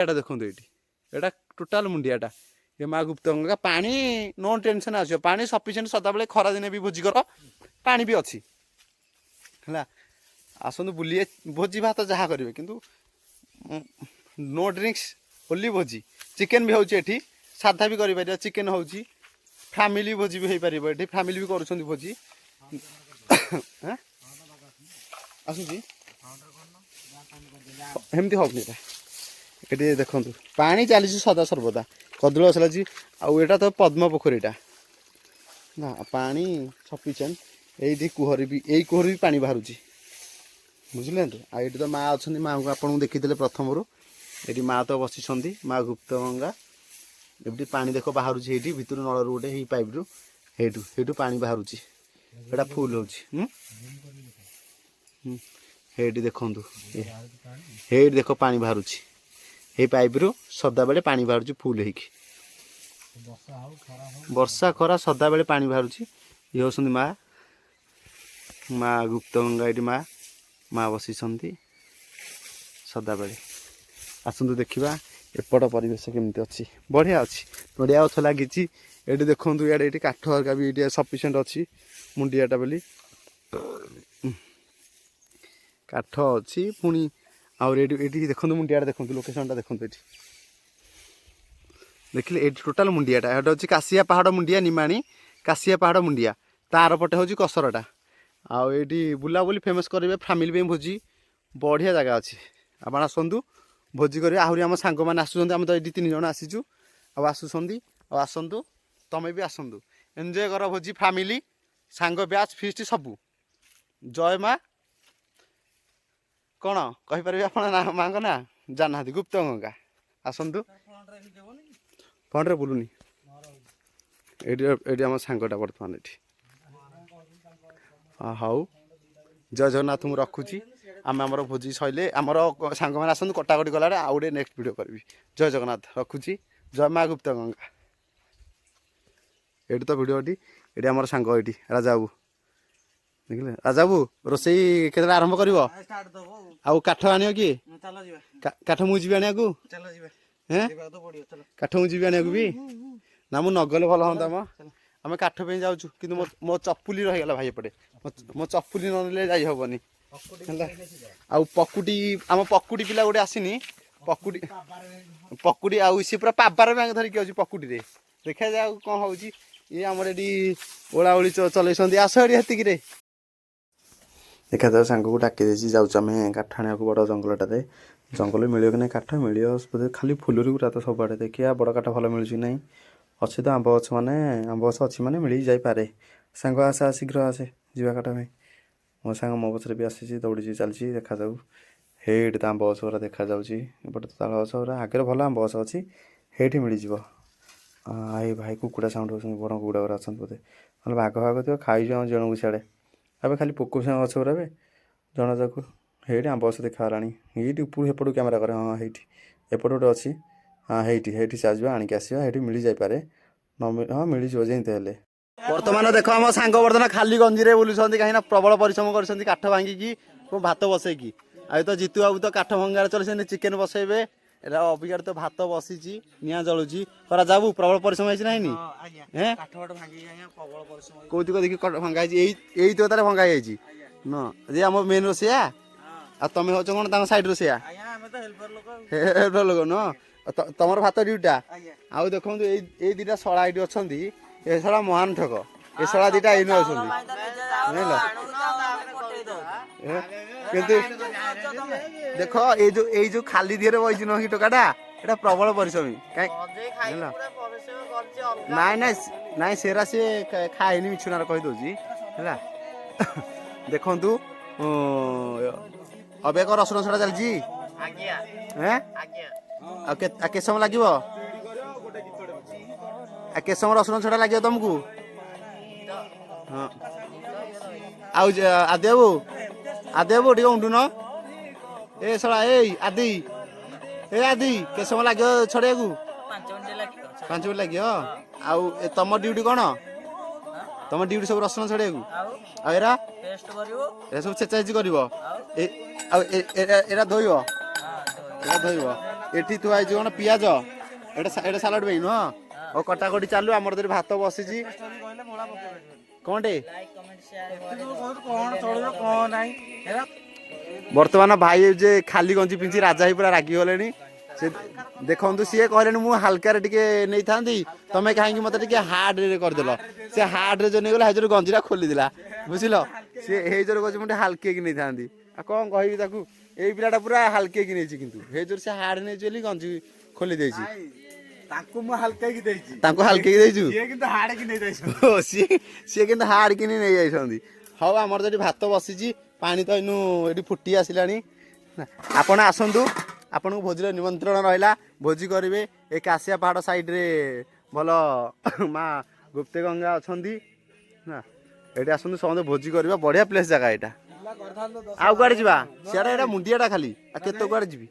ଏଟା ଦେଖନ୍ତୁ ଏଇଠି ଏଟା ଟୋଟାଲ ମୁଣ୍ଡିଆଟା ଏ ମା ଗୁପ୍ତଗଙ୍ଗା ପାଣି ନୋ ଟେନସନ୍ ଆସିବ ପାଣି ସଫିସିଏଣ୍ଟ ସଦାବେଳେ ଖରାଦିନେ ବି ଭୋଜି କର ପାଣି ବି ଅଛି ହେଲା ଆସନ୍ତୁ ବୁଲିଏ ଭୋଜି ଭାତ ଯାହା କରିବେ କିନ୍ତୁ नो ड्रिंक्स ओनली भोजी चिकेन भी होची एठी साधा भी करि परिया चिकेन होची फैमिली भोजी भी होई परिबो एठी फैमिली भी करूछंती भोजी हैं आसु जी हेमती होबनी एठी देखंतु पानी चालीसी सदा सर्वदा कदळ असला जी आ एटा तो पद्म पोखरीटा ना पानी सफिशिएंट एठी कुहरी भी एई कुहरी भी पानी बाहरुची बुझिले आ एठी तो माँ अछंती माँ को आपन देखिथिले प्रथम रु एटी माँ तो बसी माँ गुप्तगंगा एमती पानी देख बाहर भर नल रू गोटे पाइप रु हेटू पानी बाहर फुल हो देखु देख पानी बाहर पाइप रु सदा बेले पानी बाहर फुल हो वर्षा खरा सदा बेले पानी बाहर ये हूँ माँ माँ गुप्तगंगा ये माँ माँ बसी सदा बेले आसतु देखा एपट परिवेश केमती अच्छी बढ़िया अच्छी नड़िया गछ लगी ये देखूँ इे काठ हरका भी ये सफिसीयंट अच्छी मुंडियाटा बोली काठ अच्छी पुणी आउे देखो मुंडिया देखो लोकेशनटा देखो ये देखिले ये टोटाल मुंडियाटा ये हूँ काशिया पहाड़ मुंडिया निमाणी काशिया पहाड़ मुंडिया तार पटे हूँ कसरटा आउे बुलाबुली फेमस करेंगे फैमिली भोजी बढ़िया जगह अच्छी आप आसतु भोजी करें आहरी आम सांग मैंने आसुँच आम तो ये 3 जन आसीचु आसुँच आसतु तमें भी आसतु एंजॉय कर भोजी फैमिली सांग ब्याच फिस्ट सबू जय माँ कौन कहीपर आप माँ का ना जाना गुप्तगंगा आसतु फ्रंटे बुलूनी ये आम सांगटा बर्तमान ये हाउ जय जगन्नाथ मुझे रखुची आम आमर भोजी सैले आमर सांग मैंने आसतु कटाकटी गला आउ गए नेक्स्ट वीडियो करी जय जगन्नाथ रखुची जय माँ गुप्तगंगा ये तो वीडियो ये आम सांग ये राजा बाबू देखिले राजा बाबू रोसई के आरंभ कर काठ आन कि काठ मुझे आने को काठ मुझे आने भी ना मुझे नगले भल हाँ आम काठ पे जाऊँ कि मो चपुली रहीगला भाई एपटे मो चपुली ना जाई हेनी पकुटी आम पकुटी पिला गोटे आसनी पकुटी पकुटी आउ सी पूरा पाबार बैंक धरिकी अच्छी पकुटी देखा जाए कौन हो ये आमर ये ओला ओली चलते आस ये देखा जाए सांग को डाकी जाऊँ आम काठ आने को बड़ जंगलटे जंगल मिले कि ना काठ मिले बोधे खाली फुलूरी गुरा तो सब आड़े देखिए बड़ काठ भल मिलूँ ना अच्छी तो आंब गछ मैंने आंब गछ अच्छी मैंने मिल जापे सांग आसे शीघ्र आसे जीवा काट में मो सांग मो पचर भी आसी दौड़ी चलती देखा जाऊ हेट तो आंब गछ देखा जाऊँगी एपटे तो ताल गछ आगे भल आंब गछ अच्छी हेठी मिल जाव आई भाई कुकुड़ा साउंड हो बड़ कुकुड़ा गुरा अच्छा बोधे ना भाग भाग थो खाई जाऊँ जन को सियाड़े अब खाली पोक सांग गछ गुरा जन जाक हेठी आंब गछ देखा ये ऊपर एपट कैमेरा करे हाँ हेठी एपट गोटे अच्छी हाँ हेठी हेठी चल आणिक आस मिल जापे हाँ मिल जमी बर्तमान देख आम सांग बर्तमान खाली गंजी बुलूँ कहीं प्रबल परिश्रम कर काठ भांगिकी भात बसैकी आई तो जीतू बाबू तो काठ भंगार चलते चिकेन बसैबे अबिकार तो भात बसी निआ जलुची करा जाबू प्रबल परिश्रम है कौतुक देखिए भंगा यही तो तार भंगा न जे आम मेन रोसिया आ तमें हूँ कौन सैड रोसिया हेल्पर लोक न तुम भात ड्यूटा आउ देखो ये दुटा शला ये अच्छा ये शला महान ठक ये शला दुटा ये देख ये जो खाली दिए बही न टोकाटा ये प्रबल परिश्रमी नाई नाई नाई सेरा सी खाए मिछुनार कहीदे है देखु अब एक रसुण छड़ा चलती के समय लगे के समय रसुण छड़ा लगे तुमको हाँ आदि बाबू टे उठुन ए सला आदि आदि के समय लगे छड़िया को 5 मिनट लगे आउ तुम ड्यूटी कौन तुम ड्यूटी सब रसुण छड़िया को एरा सब चेचा कर धोब धोब ଏଠି ଥୁଆ ହେଇଛି କ'ଣ ପିଆଜ, ଏଇଟା ସାଲାଡ଼ ପାଇଁ ନୁହଁ। ଆଉ କଟାକଟି ଚାଲୁ, ଆମର ଯଦି ଭାତ ବସିଛି କ'ଣଟେ ବର୍ତ୍ତମାନ ଭାଇ ଯେ ଖାଲି ଗଞ୍ଜି ପିନ୍ଧି ରାଜା ହେଇ ପୁରା ରାଗିଗଲେଣି। ସେ ଦେଖନ୍ତୁ ସିଏ କହିଲେଣି ମୁଁ ହାଲକାରେ ଟିକେ ନେଇଥାନ୍ତି, ତମେ କାହିଁକି ମତେ ଟିକେ ହାର୍ଡରେ କରିଦେଲ। ସେ ହାର୍ଡରେ ଯୋଉ ନେଇଗଲା ହେଇ ଯୋଉ ଗଞ୍ଜିଟା ଖୋଲିଦେଲା, ବୁଝିଲ। ସିଏ ହେଇ ଯୋଉ କହୁଛି ମୁଁ ଟିକେ ହାଲକେଇକି ନେଇଥାନ୍ତି। ଆଉ କ'ଣ କହିବି ତାକୁ, ଏଇ ପିଲାଟା ପୁରା ହାଲକେଇକି ନେଇଛି, କିନ୍ତୁ ହେଇ ଯୋଉ ସେ ହାର୍ଡ ନେଇଛି ବୋଲି ଗଞ୍ଜି ଖୋଲି ଦେଇଛି। ତାଙ୍କୁ ମୁଁ ହାଲକେଇକି ଦେଇଛି, ତାଙ୍କୁ ହାଲକେଇକି ଦେଇଛୁ, ସିଏ କିନ୍ତୁ ହାଡକି ନେଇ ଯାଇଛନ୍ତି। ସିଏ କିନ୍ତୁ ହାର୍ଡ କିନି ନେଇ ଯାଇଛନ୍ତି। ହଉ ଆମର ତ ଏଠି ଭାତ ବସିଛି, ପାଣି ତ ଏଇନୁ ଏଠି ଫୁଟି ଆସିଲାଣି। ଆପଣ ଆସନ୍ତୁ, ଆପଣଙ୍କୁ ଭୋଜିର ନିମନ୍ତ୍ରଣ ରହିଲା, ଭୋଜି କରିବେ। ଏ କାଶିଆ ପାହାଡ଼ ସାଇଡରେ ଭଲ ମା ଗୁପ୍ତେଗଙ୍ଗା ଅଛନ୍ତି ନା, ଏଠି ଆସନ୍ତୁ ସମସ୍ତେ ଭୋଜି କରିବା, ବଢିଆ ପ୍ଲେସ୍ ଜାଗା ଏଇଟା। ଆଉ କୁଆଡେ ଯିବା, ସିଆଡେ ଏଇଟା ମୁଣ୍ଡିଆଟା ଖାଲି, ଆଉ କେତେ କୁଆଡେ ଯିବି।